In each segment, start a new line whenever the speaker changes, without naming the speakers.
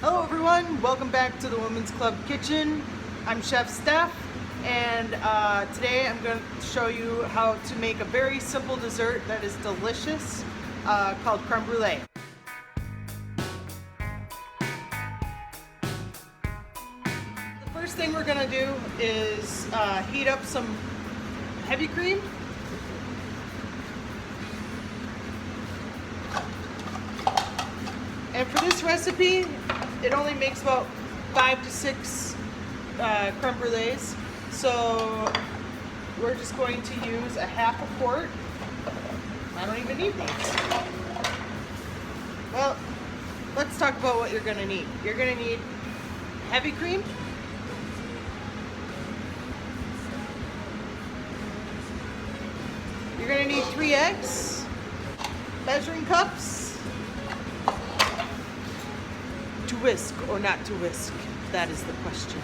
Hello everyone, welcome back to the Women's Club Kitchen. I'm Chef Steph, and today I'm going to show you how to make a very simple dessert that is delicious called creme brulee. The first thing we're going to do is heat up some heavy cream. And for this recipe, it only makes about 5 to 6 creme brulees. So we're just going to use a half a quart. I don't even need these. Well, let's talk about what you're going to need. You're going to need heavy cream. You're going to need 3 eggs, measuring cups. To whisk or not to whisk? That is the question.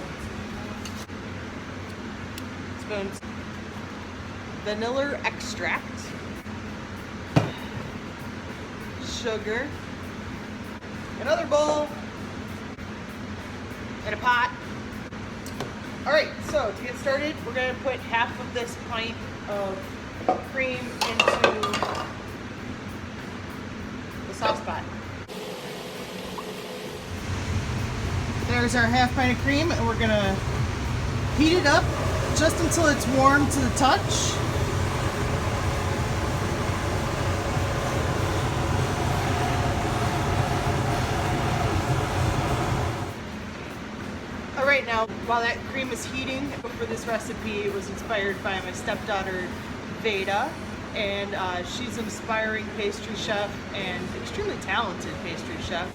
Spoons. Vanilla extract. Sugar. Another bowl. And a pot. Alright, so to get started, we're going to put half of this pint of cream into the saucepan. There's our half pint of cream, and we're gonna heat it up just until it's warm to the touch. All right, now while that cream is heating, for this recipe, it was inspired by my stepdaughter Veda, and she's an inspiring pastry chef and extremely talented pastry chef.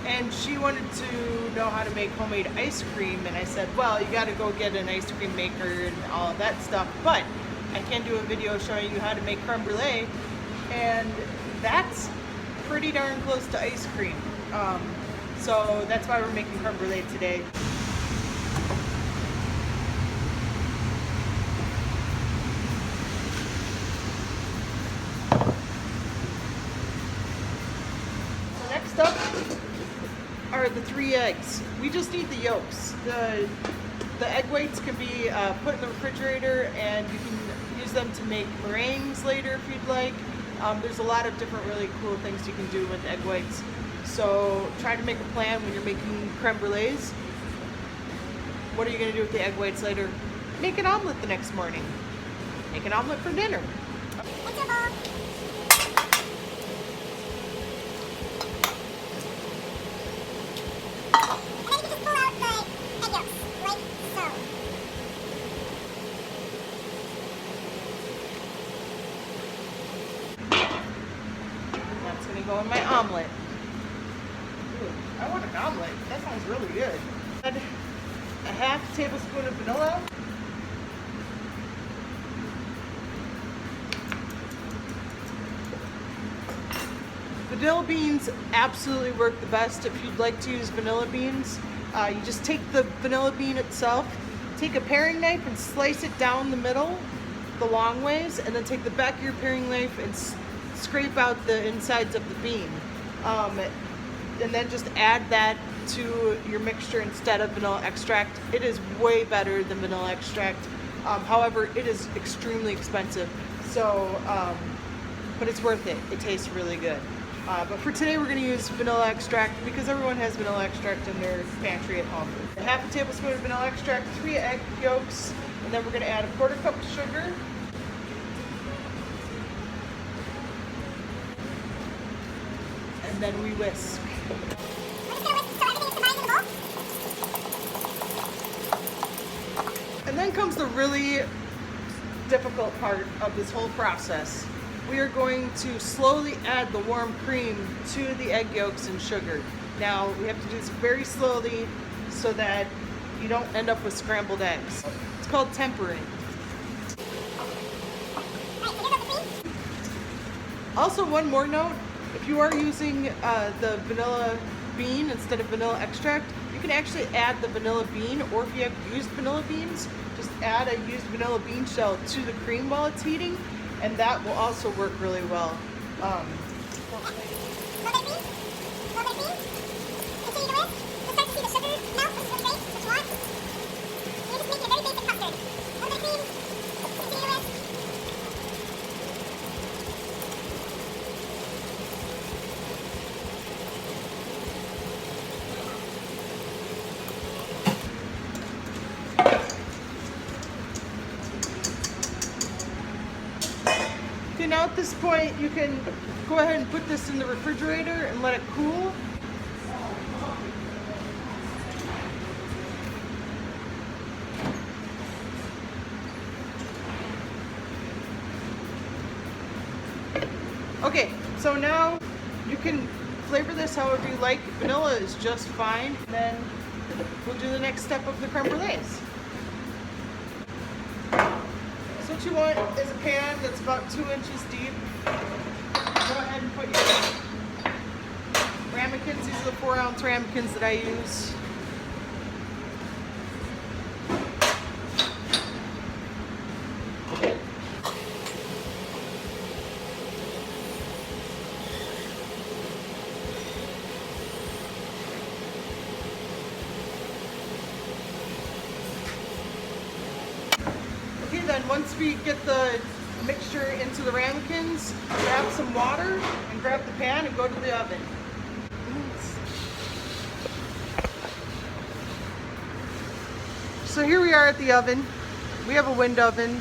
And she wanted to know how to make homemade ice cream, and I said, well, you got to go get an ice cream maker and all of that stuff, but I can do a video showing you how to make creme brulee, and that's pretty darn close to ice cream. So that's why we're making creme brulee today. So next up are the 3 eggs. We just need the yolks. The egg whites can be put in the refrigerator, and you can use them to make meringues later if you'd like. There's a lot of different really cool things you can do with egg whites. So try to make a plan when you're making creme brulees. What are you going to do with the egg whites later? Make an omelet the next morning. Make an omelet for dinner. Go in my omelet. Ooh, I want an omelet. That sounds really good. Add a half tablespoon of vanilla. Vanilla beans absolutely work the best if you'd like to use vanilla beans. You just take the vanilla bean itself, take a paring knife and slice it down the middle, the long ways, and then take the back of your paring knife and scrape out the insides of the bean, and then just add that to your mixture instead of vanilla extract. It is way better than vanilla extract. However, it is extremely expensive, so but it's worth it. It tastes really good. But for today, we're going to use vanilla extract because everyone has vanilla extract in their pantry at home. Half a tablespoon of vanilla extract, 3 egg yolks, and then we're going to add a 1/4 cup of sugar. And then we whisk. And then comes the really difficult part of this whole process. We are going to slowly add the warm cream to the egg yolks and sugar. Now, we have to do this very slowly so that you don't end up with scrambled eggs. It's called tempering. Also, one more note. If you are using the vanilla bean instead of vanilla extract, you can actually add the vanilla bean, or if you have used vanilla beans, just add a used vanilla bean shell to the cream while it's heating, and that will also work really well. Okay, now at this point you can go ahead and put this in the refrigerator and let it cool. Okay, so now you can flavor this however you like. Vanilla is just fine. And then we'll do the next step of the creme brulees. So what you want is a pan that's about 2 inches deep. Go ahead and put your ramekins. These are the 4-ounce ramekins that I use. Okay, then once we get the mixture into the ramekins, grab some water and grab the pan and go to the oven. So here we are at the oven. We have a wind oven.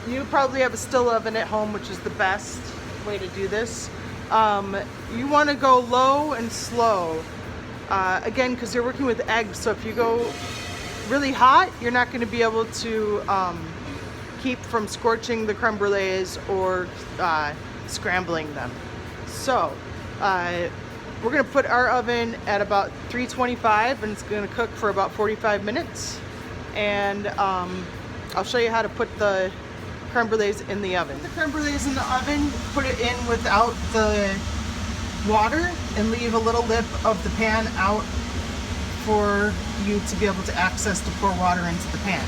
You probably have a still oven at home, which is the best way to do this. You want to go low and slow. Again, because you're working with eggs, so if you go really hot, you're not going to be able to keep from scorching the creme brulees or scrambling them. So we're going to put our oven at about 325 and it's going to cook for about 45 minutes. And I'll show you how to put the creme brulees in the oven. Put the creme brulees in the oven, put it in without the water, and leave a little lip of the pan out for you to be able to access to pour water into the pan.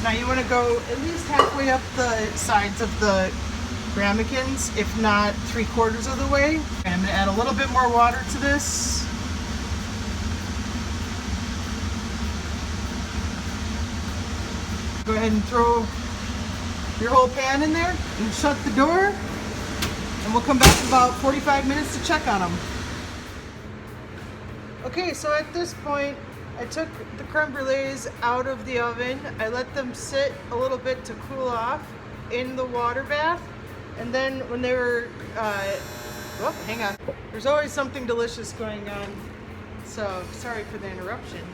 Now you want to go at least halfway up the sides of the ramekins, if not 3/4 of the way. And I'm going to add a little bit more water to this. Go ahead and throw your whole pan in there and shut the door, and we'll come back in about 45 minutes to check on them. Okay, so at this point I took the creme brulees out of the oven. I let them sit a little bit to cool off in the water bath, and then when they were oh, hang on, there's always something delicious going on, so sorry for the interruption.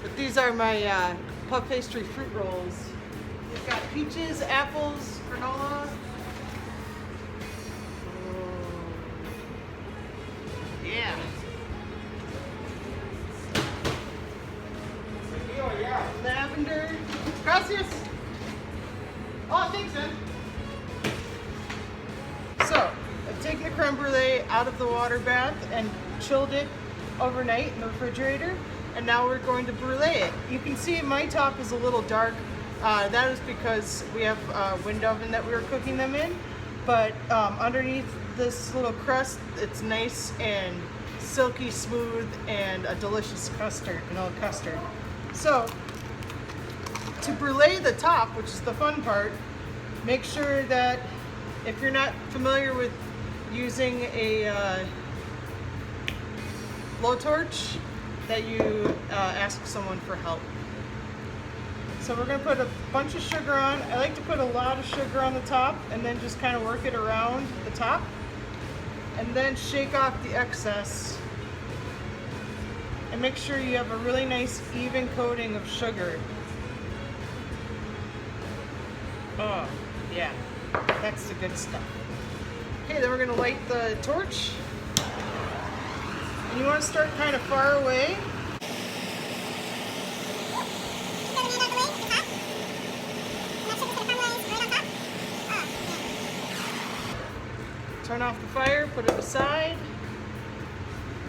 But these are my puff pastry fruit rolls. We've got peaches, apples, granola. Oh. Yeah. Oh yeah. Lavender. Gracias. Oh, thanks, man. So, I've taken the creme brulee out of the water bath and chilled it overnight in the refrigerator. And now we're going to brulee it. You can see my top is a little dark. That is because we have a wind oven that we were cooking them in. But underneath this little crust, it's nice and silky smooth and a delicious custard, vanilla custard. So, to brulee the top, which is the fun part, make sure that if you're not familiar with using a blowtorch, that you ask someone for help. So we're going to put a bunch of sugar on. I like to put a lot of sugar on the top and then just kind of work it around the top. And then shake off the excess. And make sure you have a really nice even coating of sugar. Oh, yeah, that's the good stuff. Okay, then we're going to light the torch. And you want to start kind of far away. Turn off the fire, put it aside.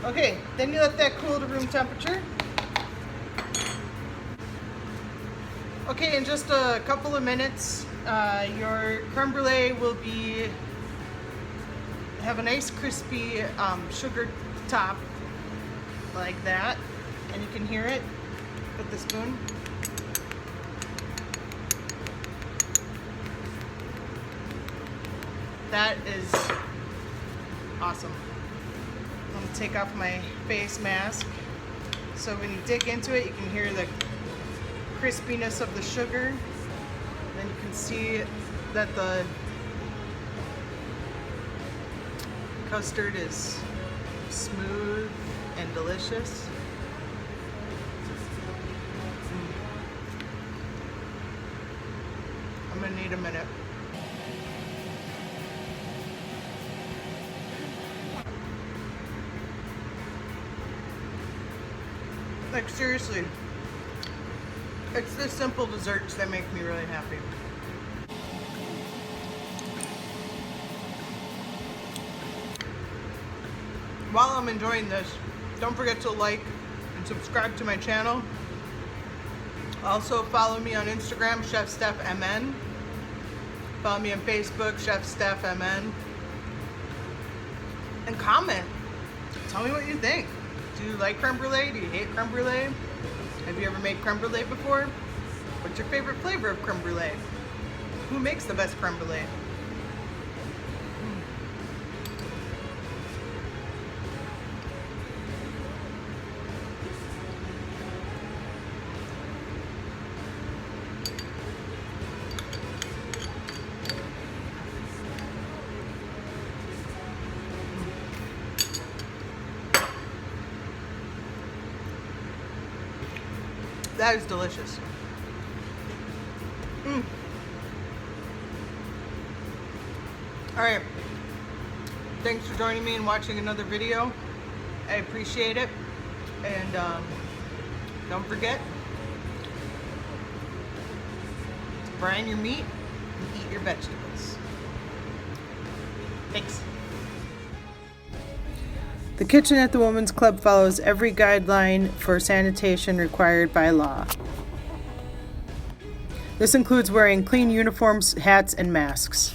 Okay, then you let that cool to room temperature. Okay, in just a couple of minutes, your creme brulee will have a nice crispy sugar top like that, and you can hear it with the spoon. That is awesome. I'm gonna take off my face mask so when you dig into it, you can hear the crispiness of the sugar. Then you can see that the custard is smooth and delicious. I'm gonna need a minute. Like seriously, it's the simple desserts that make me really happy. While I'm enjoying this, don't forget to like and subscribe to my channel. Also follow me on Instagram, Chef Steph MN. Follow me on Facebook, Chef Steph MN. And comment. Tell me what you think. Do you like creme brulee? Do you hate creme brulee? Have you ever made creme brulee before? What's your favorite flavor of creme brulee? Who makes the best creme brulee? That is delicious. Alright. Thanks for joining me and watching another video. I appreciate it. And don't forget to brine your meat and eat your vegetables. Thanks. The kitchen at the Women's Club follows every guideline for sanitation required by law. This includes wearing clean uniforms, hats, and masks.